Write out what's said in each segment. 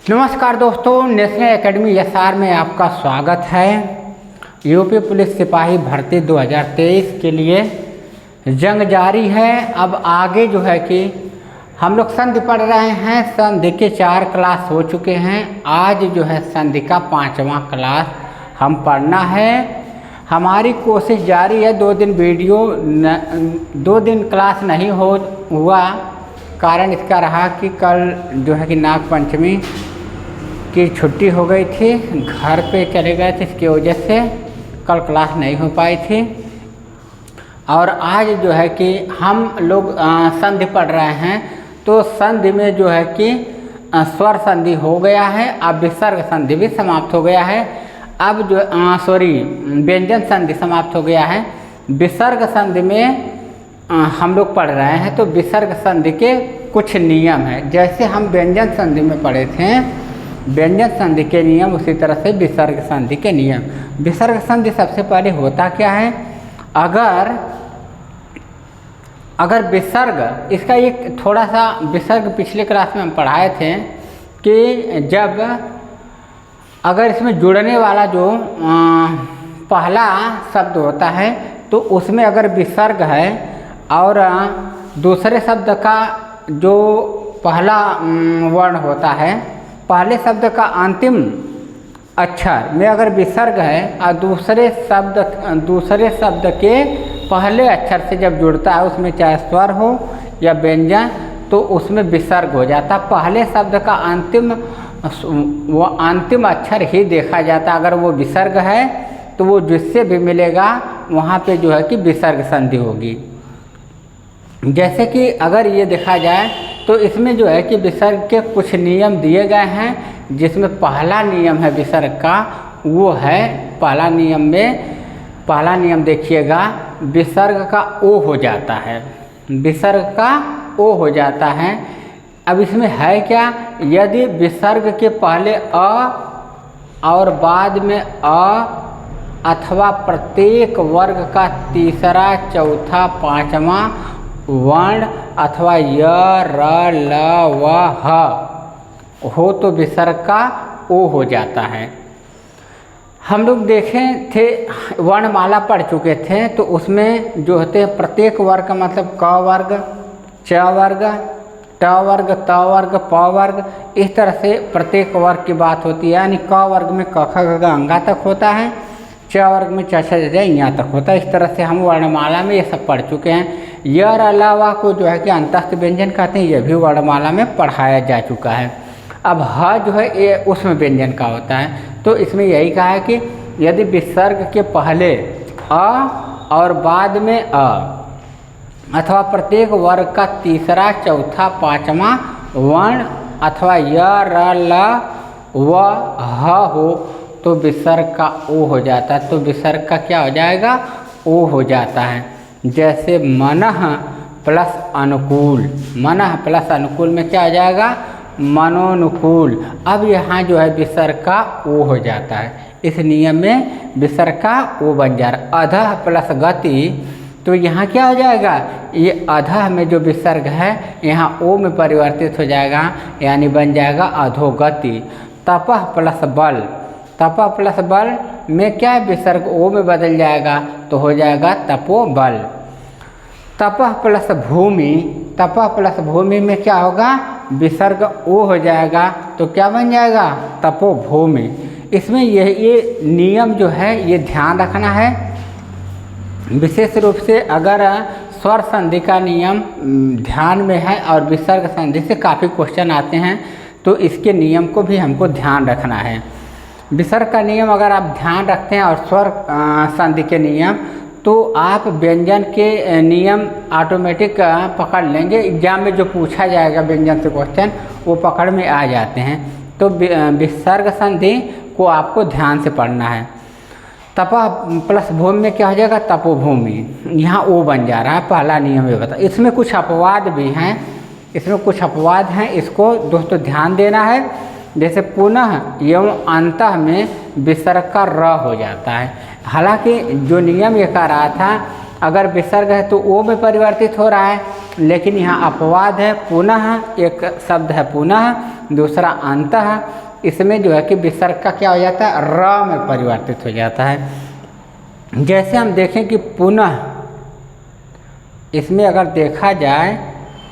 नमस्कार दोस्तों, national academy SR में आपका स्वागत है। यूपी पुलिस सिपाही भर्ती 2023 के लिए जंग जारी है। अब आगे जो है कि हम लोग संधि पढ़ रहे हैं। संधि के 4 क्लास हो चुके हैं। आज जो है संधि का 5वां क्लास हम पढ़ना है। हमारी कोशिश जारी है। 2 दिन दो दिन क्लास नहीं हुआ। कारण इसका रहा कि कल जो है कि नाग पंचमी की छुट्टी हो गई थी, घर पे चले गए थे, इसकी वजह से कल क्लास नहीं हो पाई थी। और आज जो है कि हम लोग संधि पढ़ रहे हैं। तो संधि में जो है कि स्वर संधि हो गया है। अब विसर्ग संधि भी समाप्त हो गया है। अब जो व्यंजन संधि समाप्त हो गया है। विसर्ग संधि में हम लोग पढ़ रहे हैं। तो विसर्ग संधि के कुछ नियम हैं। जैसे हम व्यंजन संधि में पढ़े थे व्यंजन संधि के नियम, उसी तरह से विसर्ग संधि के नियम। विसर्ग संधि सबसे पहले होता क्या है, अगर विसर्ग, इसका एक थोड़ा सा विसर्ग पिछले क्लास में हम पढ़ाए थे कि जब अगर इसमें जुड़ने वाला जो पहला शब्द होता है तो उसमें अगर विसर्ग है और दूसरे शब्द का जो पहला वर्ण होता है, पहले शब्द का अंतिम अक्षर में अगर विसर्ग है और दूसरे शब्द के पहले अक्षर से जब जुड़ता है, उसमें चाहे स्वर हो या व्यंजन, तो उसमें विसर्ग हो जाता। पहले शब्द का अंतिम अक्षर ही देखा जाता। अगर वो विसर्ग है तो वो जिससे भी मिलेगा वहाँ पे जो है कि विसर्ग संधि होगी। जैसे कि अगर ये देखा जाए तो इसमें जो है कि विसर्ग के कुछ नियम दिए गए हैं। जिसमें पहला नियम है विसर्ग का, वो है पहला नियम देखिएगा, विसर्ग का ओ हो जाता है। विसर्ग का ओ हो जाता है। अब इसमें है क्या, यदि विसर्ग के पहले अ और बाद में अ अथवा प्रत्येक वर्ग का तीसरा, चौथा, पांचवा वर्ण अथवा य, र, ल, व, ह हो तो विसर्ग का ओ हो जाता है। हम लोग देखे थे, वर्णमाला पढ़ चुके थे, तो उसमें जो होते हैं प्रत्येक वर्ग का मतलब क वर्ग, च वर्ग, ट वर्ग, त वर्ग, प वर्ग, इस तरह से प्रत्येक वर्ग की बात होती है। यानी क वर्ग में क ख ग घ अंगा तक होता है, च वर्ग में च छ ज यहाँ तक होता है। इस तरह से हम वर्णमाला में ये सब पढ़ चुके हैं। यर अलावा को जो है कि अंतस्थ व्यंजन कहते हैं, यह भी वर्णमाला में पढ़ाया जा चुका है। अब ह जो है ये उसमें व्यंजन का होता है। तो इसमें यही कहा है कि यदि विसर्ग के पहले अ और बाद में अ अथवा प्रत्येक वर्ग का तीसरा, चौथा, पांचवा वर्ण अथवा य, र, ल, व, ह हो तो विसर्ग का ओ हो जाता है। तो विसर्ग का क्या हो जाएगा, ओ हो जाता है। जैसे मनः प्लस अनुकूल, मनः प्लस अनुकूल में क्या हो जाएगा, मनोनुकूल। अब यहाँ जो है विसर्ग का ओ हो जाता है। इस नियम में विसर्ग का ओ बन जा रहा है। अधः प्लस गति, तो यहाँ क्या हो जाएगा, ये अधः में जो विसर्ग है यहाँ ओ में परिवर्तित हो जाएगा, यानी बन जाएगा अधोगति। तपः प्लस बल, तपः प्लस बल में क्या है, विसर्ग ओ में बदल जाएगा तो हो जाएगा तपोबल। तपः प्लस भूमि, तपः प्लस भूमि में क्या होगा, विसर्ग ओ हो जाएगा तो क्या बन जाएगा, तपोभूमि। इसमें ये नियम जो है ये ध्यान रखना है। विशेष रूप से अगर स्वर संधि का नियम ध्यान में है और विसर्ग संधि से काफ़ी क्वेश्चन आते हैं, तो इसके नियम को भी हमको ध्यान रखना है। विसर्ग का नियम अगर आप ध्यान रखते हैं और स्वर संधि के नियम, तो आप व्यंजन के नियम ऑटोमेटिक पकड़ लेंगे। एग्जाम में जो पूछा जाएगा व्यंजन से क्वेश्चन, वो पकड़ में आ जाते हैं। तो विसर्ग संधि को आपको ध्यान से पढ़ना है। तपः प्लस भूमि में क्या हो जाएगा, तपोभूमि। यहाँ ओ बन जा रहा है, पहला नियम ये बता। इसमें कुछ अपवाद भी हैं, इसको दोस्तों ध्यान देना है। जैसे पुनः एवं अंतः में विसर्ग का र हो जाता है। हालांकि जो नियम ये कह रहा था अगर विसर्ग है तो ओ में परिवर्तित हो रहा है, लेकिन यहाँ अपवाद है, पुनः एक शब्द है पुनः, दूसरा अंतः, इसमें जो है कि विसर्ग का क्या हो जाता है, र में परिवर्तित हो जाता है। जैसे हम देखें कि पुनः, इसमें अगर देखा जाए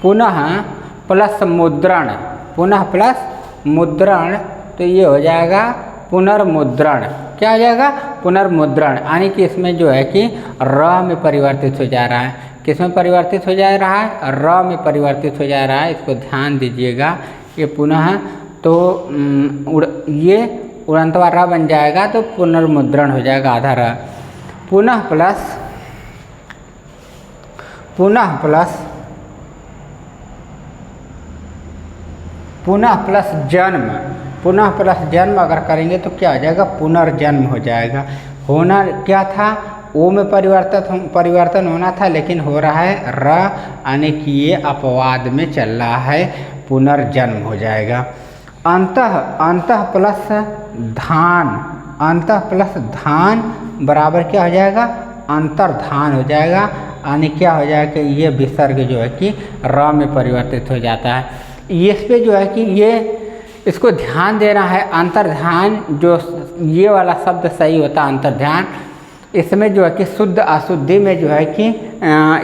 पुनः प्लस मुद्रण, पुनः प्लस मुद्रण, तो ये हो जाएगा पुनर्मुद्रण। क्या हो जाएगा, पुनर्मुद्रण, यानी कि इसमें जो है कि र में परिवर्तित हो जा रहा है। किस में परिवर्तित हो जा रहा है, र में परिवर्तित हो जा रहा है, इसको ध्यान दीजिएगा। ये पुनः तो ये उड़ंतवा र बन जाएगा तो पुनर्मुद्रण हो जाएगा आधा र। पुनः प्लस जन्म, पुनः प्लस जन्म अगर करेंगे तो क्या हो जाएगा, पुनर्जन्म हो जाएगा। होना क्या था, ओ में परिवर्तन होना था, लेकिन हो रहा है र, यानी कि ये अपवाद में चल रहा है, पुनर्जन्म हो जाएगा। अंतः प्लस धान, अंतः प्लस धान बराबर क्या हो जाएगा, अंतर्धान हो जाएगा, यानी क्या हो जाएगा कि ये विसर्ग जो है कि र में परिवर्तित हो जाता है। इस पे जो है कि ये इसको ध्यान देना है। अंतर्धान जो ये वाला शब्द सही होता है अंतर्ध्यान, इसमें जो है कि शुद्ध अशुद्धि में जो है कि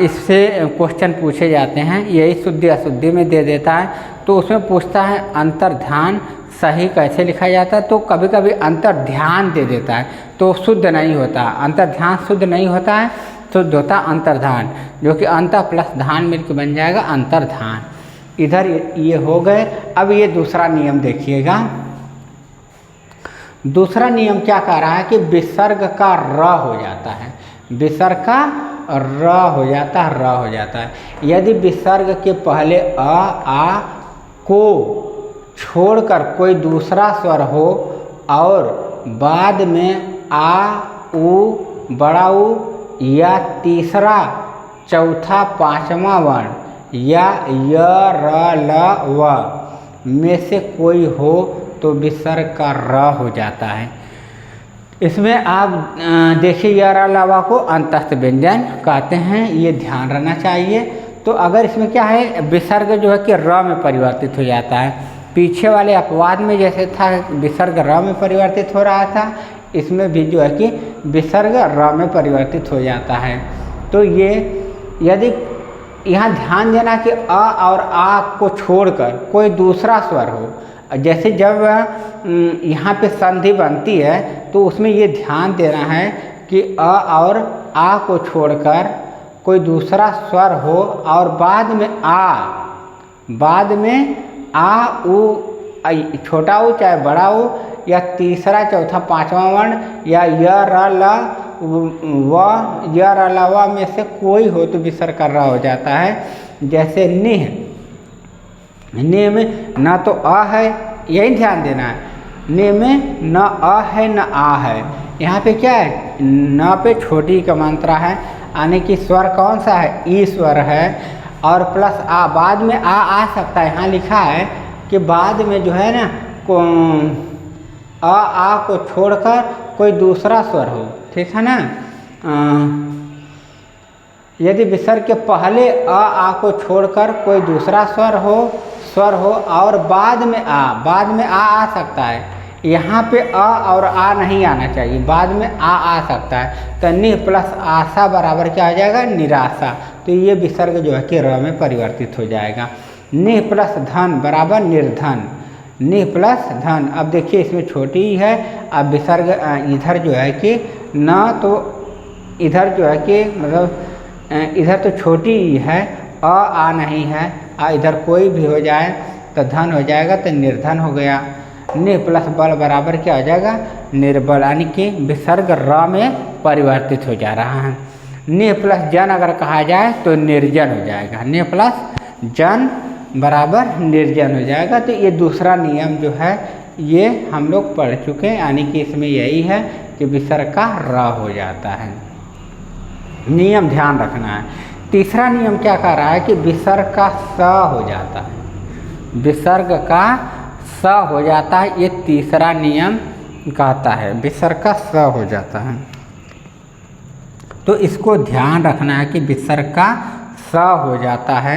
इससे क्वेश्चन पूछे जाते हैं, यही शुद्धि अशुद्धि में दे देता है। तो उसमें पूछता है अंतर्ध्यान सही कैसे लिखा जाता है, तो कभी कभी अंतर्ध्यान दे देता है, तो शुद्ध नहीं होता, अंतर्ध्यान शुद्ध नहीं होता है, शुद्ध होता अंतर्धान, जो कि अंत प्लस धान मिलकर बन जाएगा अंतर्धान। इधर ये हो गए। अब ये दूसरा नियम देखिएगा। दूसरा नियम क्या कह रहा है कि विसर्ग का र हो जाता है, विसर्ग का र हो जाता है, र हो जाता है। यदि विसर्ग के पहले आ को छोड़कर कोई दूसरा स्वर हो और बाद में आ उ बड़ा उ या तीसरा चौथा पांचवा वर्ण या य र ल व में से कोई हो तो विसर्ग का र हो जाता है। इसमें आप देखिए य र ल व को अंतस्थ व्यंजन कहते हैं, ये ध्यान रहना चाहिए। तो अगर इसमें क्या है, विसर्ग जो है कि र में परिवर्तित हो जाता है। पीछे वाले अपवाद में जैसे था विसर्ग र में परिवर्तित हो रहा था, इसमें भी जो है कि विसर्ग र में परिवर्तित हो जाता है। तो ये यदि यहाँ ध्यान देना कि अ और आ को छोड़कर कोई दूसरा स्वर हो, जैसे जब यहाँ पे संधि बनती है तो उसमें ये ध्यान देना है कि अ और आ को छोड़कर कोई दूसरा स्वर हो और बाद में आ उ छोटा उ चाहे बड़ा उ या तीसरा चौथा पांचवा वर्ण या य र ल व में से कोई हो तो विसर्ग का र हो जाता है। जैसे निह, निह में न तो अ है, यही ध्यान देना है, निह में न अ है न आ है। यहाँ पे क्या है, न पे छोटी का मात्रा है, यानी कि स्वर कौन सा है, ई स्वर है, और प्लस आ, बाद में आ सकता है। यहाँ लिखा है कि बाद में जो है ना आ को छोड़कर कोई दूसरा स्वर हो, ठीक है ना। यदि विसर्ग के पहले आ को छोड़कर कोई दूसरा स्वर हो और बाद में आ सकता है। यहाँ पे अ और आ नहीं आना चाहिए, बाद में आ सकता है। तो निह प्लस आशा बराबर क्या हो जाएगा, निराशा। तो ये विसर्ग जो है कि र में परिवर्तित हो जाएगा। निह प्लस धन बराबर निर्धन, निह प्लस धन। अब देखिए इसमें छोटी ही है, अब विसर्ग इधर जो है कि न तो इधर जो है कि मतलब इधर तो छोटी ही है, आ नहीं है, इधर कोई भी हो जाए तो धन हो जाएगा, तो निर्धन हो गया। निह प्लस बल बराबर क्या हो जाएगा, निर्बल, यानी कि विसर्ग र में परिवर्तित हो जा रहा है। निह प्लस जन अगर कहा जाए तो निर्जन हो जाएगा, निह प्लस जन बराबर निर्जन हो जाएगा। तो ये दूसरा नियम जो है ये हम लोग पढ़ चुके हैं, यानी कि इसमें यही है कि विसर्ग का र हो जाता है। नियम ध्यान रखना है। तीसरा नियम क्या कह रहा है कि विसर्ग का स हो जाता है, विसर्ग का स हो जाता है। ये तीसरा नियम कहता है विसर्ग का स हो जाता है। तो इसको ध्यान रखना है कि विसर्ग का स हो जाता है।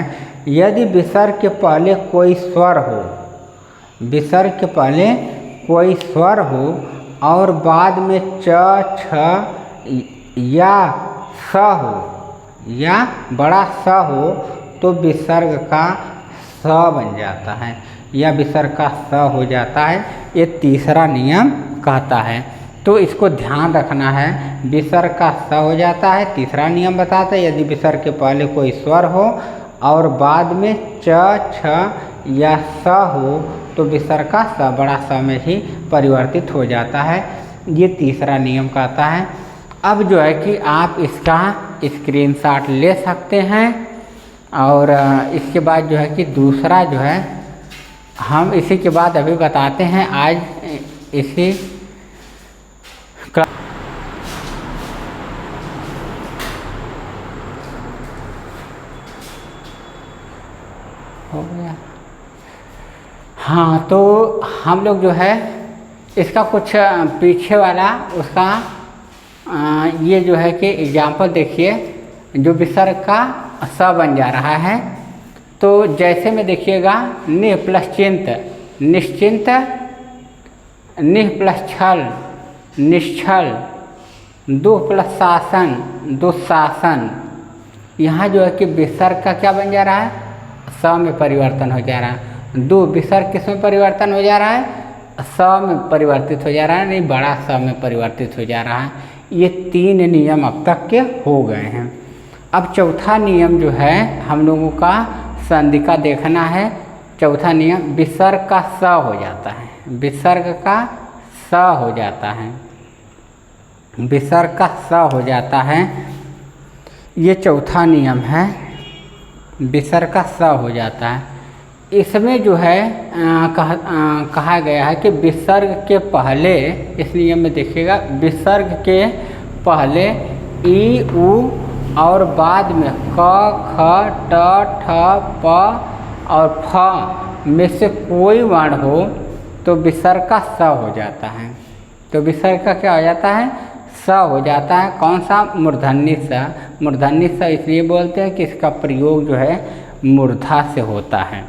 यदि विसर्ग के पहले कोई स्वर हो, विसर्ग के पहले कोई स्वर हो और बाद में च, छ या स हो या बड़ा स हो तो विसर्ग का स बन जाता है या विसर्ग का स हो जाता है। ये तीसरा नियम कहता है, तो इसको ध्यान रखना है। विसर्ग का स हो जाता है, तीसरा नियम बताता है यदि विसर्ग के पहले कोई स्वर हो और बाद में च, छ या स हो तो विसर्ग का स बड़ा स में ही परिवर्तित हो जाता है। ये तीसरा नियम कहता है। अब जो है कि आप इसका स्क्रीनशॉट ले सकते हैं और इसके बाद जो है कि दूसरा जो है हम इसी के बाद अभी बताते हैं। आज इसी हो गया। हाँ, तो हम लोग जो है इसका कुछ पीछे वाला उसका ये जो है कि एग्जाम्पल देखिए, जो विसर्ग का स बन जा रहा है। तो जैसे में देखिएगा निह प्लस चिंत निश्चिंत, निह प्लस छल निश्छल, दुह प्लस शासन दुशासन। यहाँ जो है कि विसर्ग का क्या बन जा रहा है, स में परिवर्तन हो जा रहा है। दो विसर्ग किस में परिवर्तन हो जा रहा है, स में परिवर्तित हो जा रहा है, नहीं बड़ा स में परिवर्तित हो जा रहा है। ये तीन नियम अब तक के हो गए हैं। अब चौथा नियम जो है हम लोगों का संधि का देखना है। चौथा नियम विसर्ग का स हो जाता है, विसर्ग का स हो जाता है, विसर्ग का स हो जाता है। ये चौथा नियम है, विसर्ग का स हो जाता है। इसमें जो है कहा गया है कि विसर्ग के पहले, इस नियम में देखिएगा, विसर्ग के पहले ई उ और बाद में क ख ट ठ प और फ में से कोई वर्ण हो तो विसर्ग का स हो जाता है। तो विसर्ग का क्या हो जाता है, स हो जाता है। कौन सा, मूर्धन्य स। मूर्धन्य स इसलिए बोलते हैं कि इसका प्रयोग जो है मूर्धा से होता है।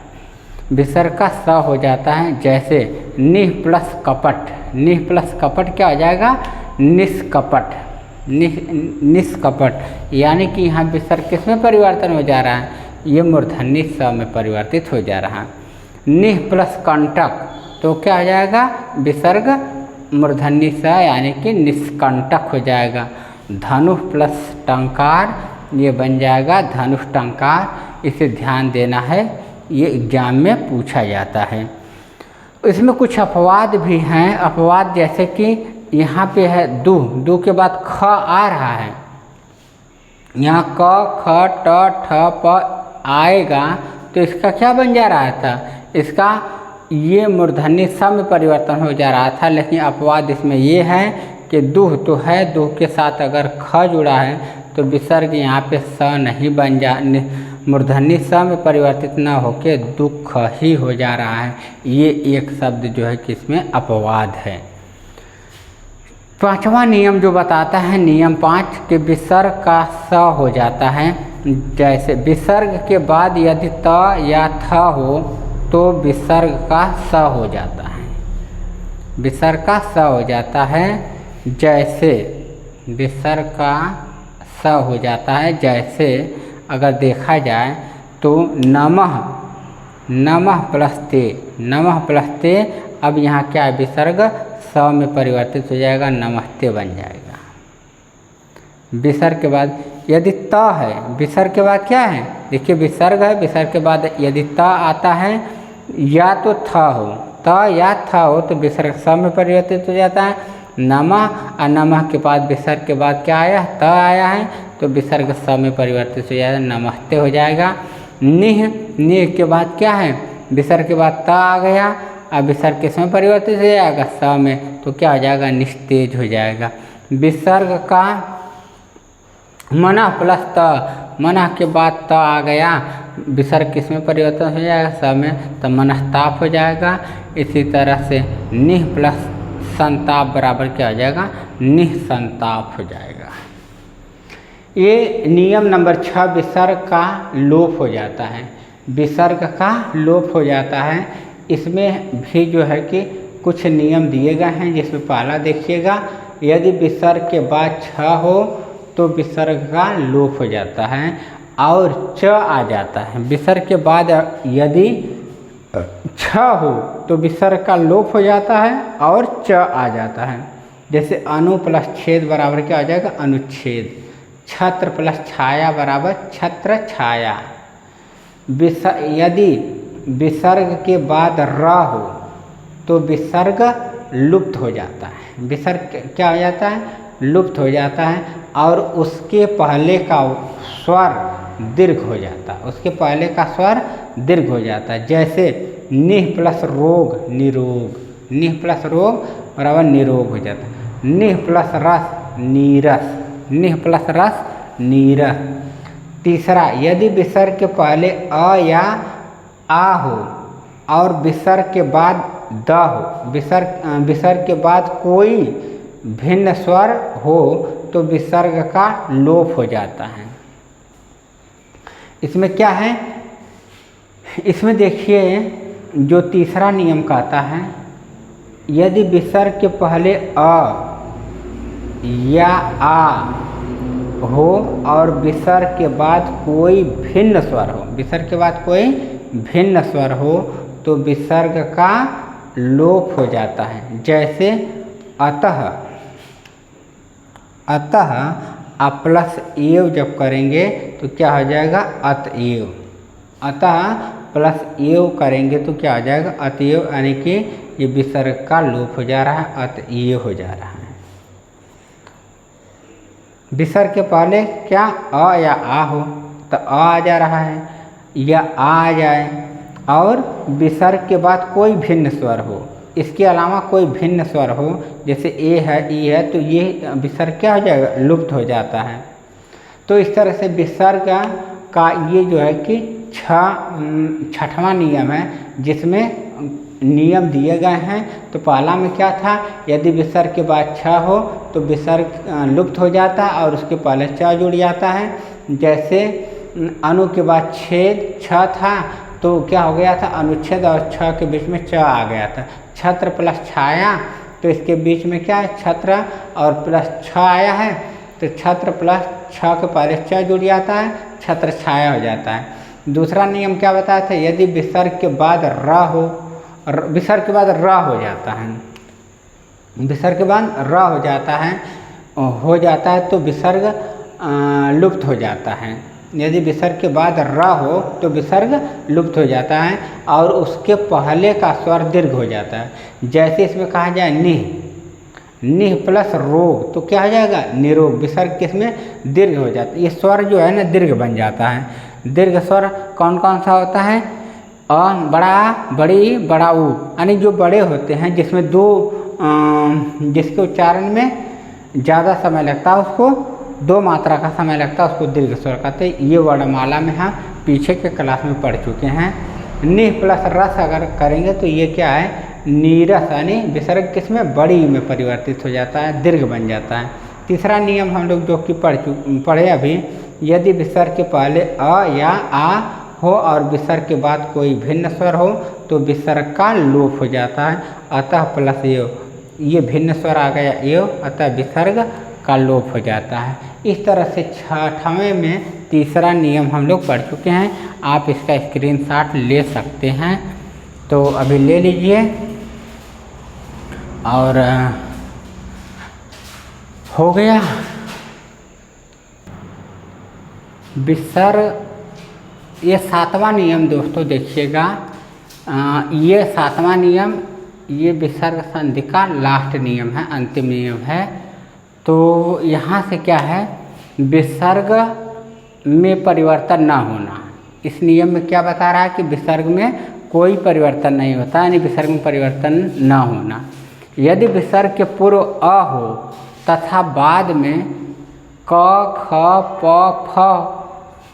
विसर्ग का स हो जाता है। जैसे निह प्लस कपट, निह प्लस कपट क्या हो जाएगा, निष्कपट, निष्कपट। यानी कि यहाँ विसर्ग किस में परिवर्तन हो जा रहा है, ये मूर्धन्य स में परिवर्तित हो जा रहा है। निह प्लस कंटक तो क्या हो जाएगा, विसर्ग मूर्धन्य स यानी कि निष्कंटक हो जाएगा। धनुष प्लस टंकार ये बन जाएगा धनुष टंकार। इसे ध्यान देना है, ये एग्जाम में पूछा जाता है। इसमें कुछ अपवाद भी हैं। अपवाद जैसे कि यहाँ पे है दुह, दुह के बाद ख आ रहा है, यहाँ क ख ट ठ प आएगा तो इसका क्या बन जा रहा था, इसका ये मूर्धन्य स में परिवर्तन हो जा रहा था। लेकिन अपवाद इसमें ये है कि दुह तो है, दुह के साथ अगर ख जुड़ा है तो विसर्ग यहाँ पे स नहीं बन जा, मूर्धन्य स में परिवर्तित ना होके दुख ही हो जा रहा है। ये एक शब्द जो है कि इसमें अपवाद है। पांचवा नियम जो बताता है, नियम 5 कि विसर्ग का स हो जाता है। जैसे विसर्ग के बाद यदि त या थ हो तो विसर्ग का स हो जाता है, विसर्ग का स हो जाता है। जैसे विसर्ग का स हो जाता है, जैसे अगर देखा जाए तो नमः, नमः प्लस ते, नमः प्लस ते। अब यहाँ क्या है, विसर्ग स में परिवर्तित हो जाएगा, नमस्ते बन जाएगा। विसर्ग के बाद यदि त है, विसर्ग के बाद क्या है, देखिए विसर्ग है, विसर्ग के बाद यदि त आता है या तो थ हो, त या थ हो तो विसर्ग स में परिवर्तित हो जाता है। नमः और नमः के बाद विसर्ग के बाद क्या आया, त आया है तो विसर्ग स में परिवर्तित हो जाएगा, नमस्ते हो जाएगा। निह, निह के बाद क्या है, विसर्ग के बाद त आ गया, अब विसर्ग किस में परिवर्तित हो जाएगा, स में, तो क्या हो जाएगा, निस्तेज हो जाएगा। विसर्ग का मनः प्लस त, मनः के बाद त आ गया, विसर्ग किस में परिवर्तन हो जाएगा, स में, तो मनस्ताप हो जाएगा। इसी तरह से निह प्लस संताप बराबर क्या हो जाएगा, निःसंताप हो जाएगा। ये नियम नंबर 6 विसर्ग का लोप हो जाता है, विसर्ग का लोप हो जाता है। इसमें भी जो है कि कुछ नियम दिए गए हैं, जिसमें पहला देखिएगा, यदि विसर्ग के बाद छ हो तो विसर्ग का लोप हो जाता है और च आ जाता है। विसर्ग के बाद यदि छ हो तो विसर्ग का लोप हो जाता है और च आ जाता है। जैसे अनु प्लस छेद बराबर क्या हो जाएगा, अनुच्छेद। छत्र प्लस छाया बराबर छत्र छाया। यदि विसर्ग के बाद र हो तो विसर्ग लुप्त हो जाता है। विसर्ग क्या हो जाता है, लुप्त हो जाता है और उसके पहले का स्वर दीर्घ हो जाता है, उसके पहले का स्वर दीर्घ हो जाता है। जैसे निह प्लस रोग निरोग, निह प्लस रोग बराबर निरोग हो जाता है। निह प्लस रस नीरस, निह प्लस रस नीरस। तीसरा, यदि विसर्ग के पहले अ या आ हो और विसर्ग के बाद द हो, विसर्ग के बाद कोई भिन्न स्वर हो तो विसर्ग का लोप हो जाता है। इसमें क्या है, इसमें देखिए जो तीसरा नियम कहता है, यदि विसर्ग के पहले अ या आ हो और विसर्ग के बाद कोई भिन्न स्वर हो, विसर्ग के बाद कोई भिन्न स्वर हो तो विसर्ग का लोप हो जाता है। जैसे अतः, अतः आ प्लस एव जब करेंगे तो क्या हो जाएगा, अतएव। अतः प्लस एव करेंगे तो क्या हो जाएगा, अतएव, यानी कि ये विसर्ग का लोप हो जा रहा है, अतएव हो जा रहा है। विसर्ग के पहले क्या अ या आ हो तो अ आ जा रहा है या आ जाए, और विसर्ग के बाद कोई भिन्न स्वर हो, इसके अलावा कोई भिन्न स्वर हो, जैसे ए है ई है, तो ये विसर्ग क्या हो जाएगा, लुप्त हो जाता है। तो इस तरह से विसर्ग का ये जो है कि छठवां नियम है, जिसमें नियम दिए गए हैं। तो पहला में क्या था, यदि विसर्ग के बाद छ हो तो विसर्ग लुप्त हो जाता है और उसके पहले च जुड़ जाता है। जैसे अनु के बाद छेद छ था तो क्या हो गया था, अनुच्छेद और छ के बीच में च आ गया था। छत्र प्लस छाया, तो इसके बीच में क्या है, छत्र और प्लस छ आया है, तो छत्र प्लस छ के पहले च जुड़ जाता है, छत्र छाया हो जाता है। दूसरा नियम क्या बताया था, यदि विसर्ग के बाद र हो, विसर्ग के बाद र हो जाता है, विसर्ग के बाद र हो जाता है तो विसर्ग लुप्त हो जाता है। यदि विसर्ग के बाद र हो तो विसर्ग लुप्त हो जाता है और उसके पहले का स्वर दीर्घ हो जाता है। जैसे इसमें कहा जाए निह, निह प्लस रोग तो क्या हो जाएगा, निरोग। विसर्ग किसमें दीर्घ हो जाता है, ये स्वर जो है ना दीर्घ बन जाता है। दीर्घ स्वर कौन कौन सा होता है, अ बड़ा बड़ी बड़ा ऊ, यानी जो बड़े होते हैं, जिसमें दो जिसके उच्चारण में ज़्यादा समय लगता है उसको दो मात्रा का समय लगता है, उसको दीर्घ स्वर कहते हैं। ये वर्णमाला में हम पीछे के क्लास में पढ़ चुके हैं। निह प्लस रस अगर करेंगे तो ये क्या है, नीरस, यानी विसर्ग किसमें, बड़ी में परिवर्तित हो जाता है, दीर्घ बन जाता है। तीसरा नियम हम लोग जो कि पढ़े अभी, यदि विसर्ग के पहले अ या आ हो और विसर्ग के बाद कोई भिन्न स्वर हो तो विसर्ग का लोप हो जाता है। अतः प्लस एव, ये भिन्न स्वर आ गया एव, अतः विसर्ग का लोप हो जाता है। इस तरह से छठवें में तीसरा नियम हम लोग पढ़ चुके हैं। आप इसका स्क्रीनशॉट ले सकते हैं, तो अभी ले लीजिए। और हो गया विसर्ग। ये सातवां नियम दोस्तों देखिएगा, ये सातवां नियम ये विसर्ग संधि का लास्ट नियम है, अंतिम नियम है। तो यहाँ से क्या है, विसर्ग में परिवर्तन ना होना। इस नियम में क्या बता रहा है कि विसर्ग में कोई परिवर्तन नहीं होता, यानी विसर्ग में परिवर्तन ना होना। यदि विसर्ग के पूर्व अ हो तथा बाद में क ख प फ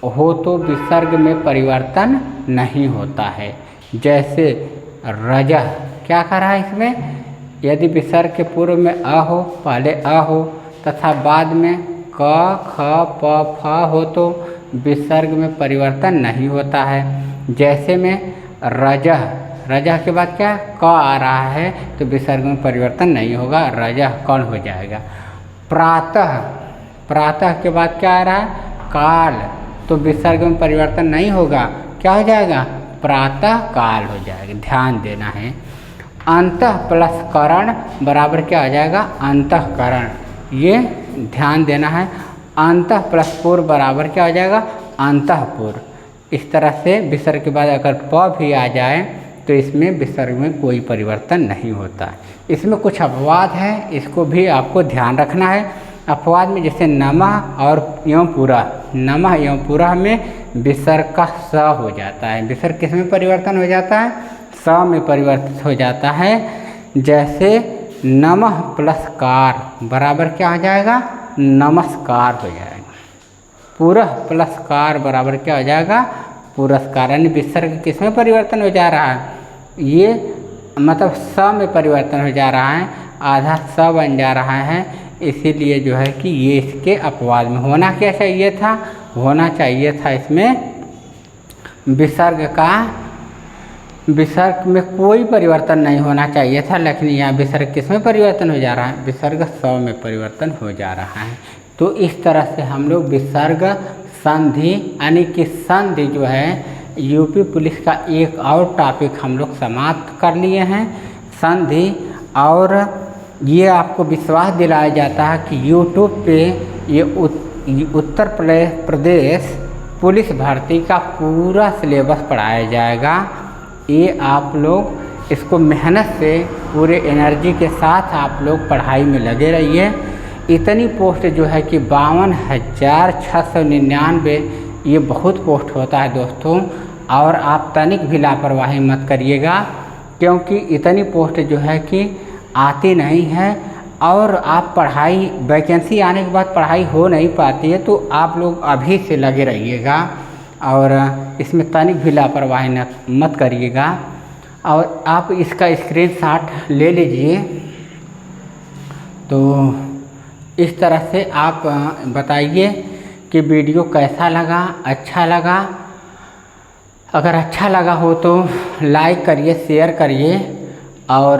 हो तो विसर्ग में परिवर्तन नहीं होता है। जैसे रजह, क्या कर रहा है इसमें, यदि विसर्ग के पूर्व में अ हो, पहले अ हो तथा बाद में क ख प फ हो तो विसर्ग में परिवर्तन नहीं होता है। जैसे में रजह, रजह के बाद क्या क आ रहा है तो विसर्ग में परिवर्तन नहीं होगा, रजह कर्ण हो जाएगा। प्रातः, प्रातः के बाद क्या आ रहा है काल, तो विसर्ग में परिवर्तन नहीं होगा, क्या हो जाएगा प्रातः काल हो जाएगा, ध्यान देना है। अंतः प्लस करण बराबर क्या हो जाएगा अंतःकरण, ये ध्यान देना है। अंतः प्लस पूर्व बराबर क्या हो जाएगा अंतःपुर। इस तरह से विसर्ग के बाद अगर प भी आ जाए तो इसमें विसर्ग में कोई परिवर्तन नहीं होता। इसमें कुछ अपवाद है, इसको भी आपको ध्यान रखना है। अपवाद में जैसे नमः और एवं पूरा, नमः एवं पूरा में विसर्ग का स हो जाता है। विसर्ग किस में परिवर्तन हो जाता है स में परिवर्तित हो जाता है। जैसे नमः प्लस कार बराबर क्या हो जाएगा नमस्कार हो जाएगा। पुरः प्लस कार बराबर क्या हो जाएगा पुरस्कार, यानी विसर्ग किस में परिवर्तन हो जा रहा है ये मतलब स में परिवर्तन हो जा रहा है, आधा स बन जा रहा है। इसीलिए जो है कि ये इसके अपवाद में होना क्या चाहिए था, होना चाहिए था इसमें विसर्ग का, विसर्ग में कोई परिवर्तन नहीं होना चाहिए था, लेकिन यहाँ विसर्ग किस में परिवर्तन हो जा रहा है विसर्ग स में परिवर्तन हो जा रहा है। तो इस तरह से हम लोग विसर्ग संधि यानी कि संधि जो है यूपी पुलिस का एक और टॉपिक हम लोग समाप्त कर लिए हैं संधि। और ये आपको विश्वास दिलाया जाता है कि यूट्यूब पे ये उत्तर प्रदेश पुलिस भर्ती का पूरा सिलेबस पढ़ाया जाएगा। ये आप लोग इसको मेहनत से पूरे एनर्जी के साथ आप लोग पढ़ाई में लगे रहिए। इतनी पोस्ट जो है कि 52,699 ये बहुत पोस्ट होता है दोस्तों, और आप तनिक भी लापरवाही मत करिएगा, क्योंकि इतनी पोस्ट जो है कि आती नहीं है और आप पढ़ाई वैकेंसी आने के बाद पढ़ाई हो नहीं पाती है। तो आप लोग अभी से लगे रहिएगा और इसमें तनिक भी लापरवाही मत करिएगा। और आप इसका स्क्रीनशॉट ले लीजिए। तो इस तरह से आप बताइए कि वीडियो कैसा लगा, अच्छा लगा। अगर अच्छा लगा हो तो लाइक करिए, शेयर करिए और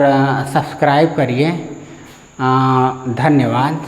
सब्सक्राइब करिए। धन्यवाद।